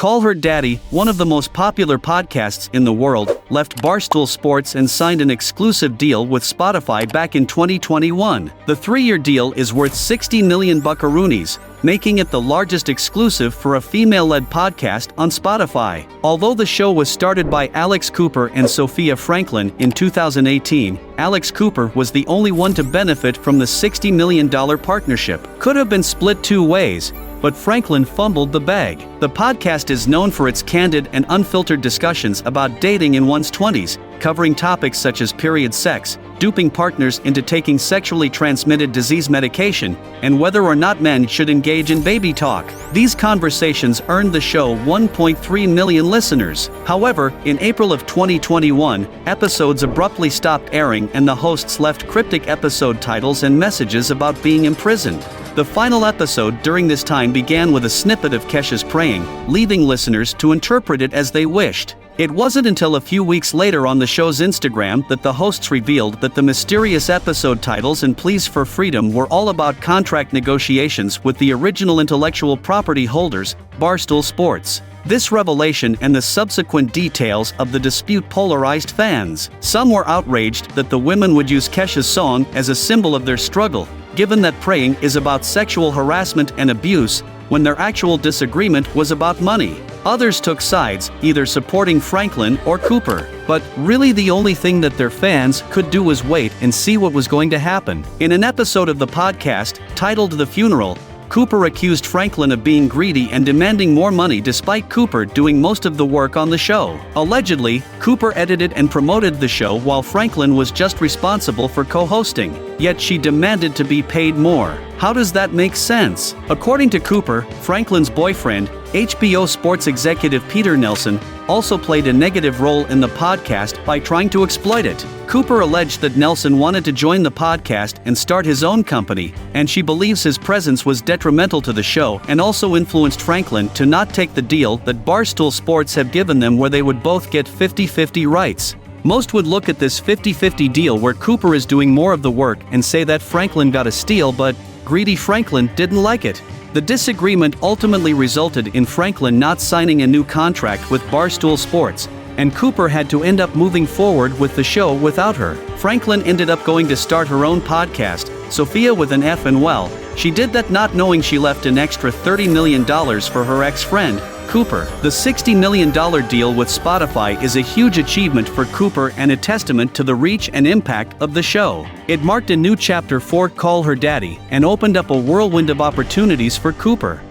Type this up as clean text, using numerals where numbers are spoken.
Call Her Daddy, one of the most popular podcasts in the world, left Barstool Sports and signed an exclusive deal with Spotify back in 2021. The 3-year deal is worth $60 million buckaroonies, making it the largest exclusive for a female-led podcast on Spotify. Although the show was started by Cooper and Sofia Franklyn in 2018, Cooper was the only one to benefit from the $60 million partnership. Could have been split 2 ways, but Franklyn fumbled the bag. The podcast is known for its candid and unfiltered discussions about dating in one's 20s, covering topics such as period sex, duping partners into taking sexually transmitted disease medication, and whether or not men should engage in baby talk. These conversations earned the show 1.3 million listeners. However, in April of 2021, episodes abruptly stopped airing and the hosts left cryptic episode titles and messages about being imprisoned. The final episode during this time began with a snippet of Kesha's praying, leaving listeners to interpret it as they wished. It wasn't until a few weeks later on the show's Instagram that the hosts revealed that the mysterious episode titles and pleas for freedom were all about contract negotiations with the original intellectual property holders, Barstool Sports. This revelation and the subsequent details of the dispute polarized fans. Some were outraged that the women would use Kesha's song as a symbol of their struggle, given that praying is about sexual harassment and abuse, when their actual disagreement was about money. Others took sides, either supporting Franklyn or Cooper. But really the only thing that their fans could do was wait and see what was going to happen. In an episode of the podcast, titled The Funeral, Cooper accused Franklyn of being greedy and demanding more money despite Cooper doing most of the work on the show. Allegedly, Cooper edited and promoted the show while Franklyn was just responsible for co-hosting, yet she demanded to be paid more. How does that make sense? According to Cooper, Franklyn's boyfriend, HBO Sports executive Peter Nelson, also played a negative role in the podcast by trying to exploit it. Cooper alleged that Nelson wanted to join the podcast and start his own company, and she believes his presence was detrimental to the show and also influenced Franklyn to not take the deal that Barstool Sports have given them where they would both get 50-50 rights. Most would look at this 50-50 deal where Cooper is doing more of the work and say that Franklyn got a steal, but greedy Franklyn didn't like it. The disagreement ultimately resulted in Franklyn not signing a new contract with Barstool Sports, and Cooper had to end up moving forward with the show without her. Franklyn ended up going to start her own podcast, Sofia with an F, and well, she did that not knowing she left an extra $30 million for her ex-friend, Cooper. The $60 million deal with Spotify is a huge achievement for Cooper and a testament to the reach and impact of the show. It marked a new chapter for Call Her Daddy and opened up a whirlwind of opportunities for Cooper.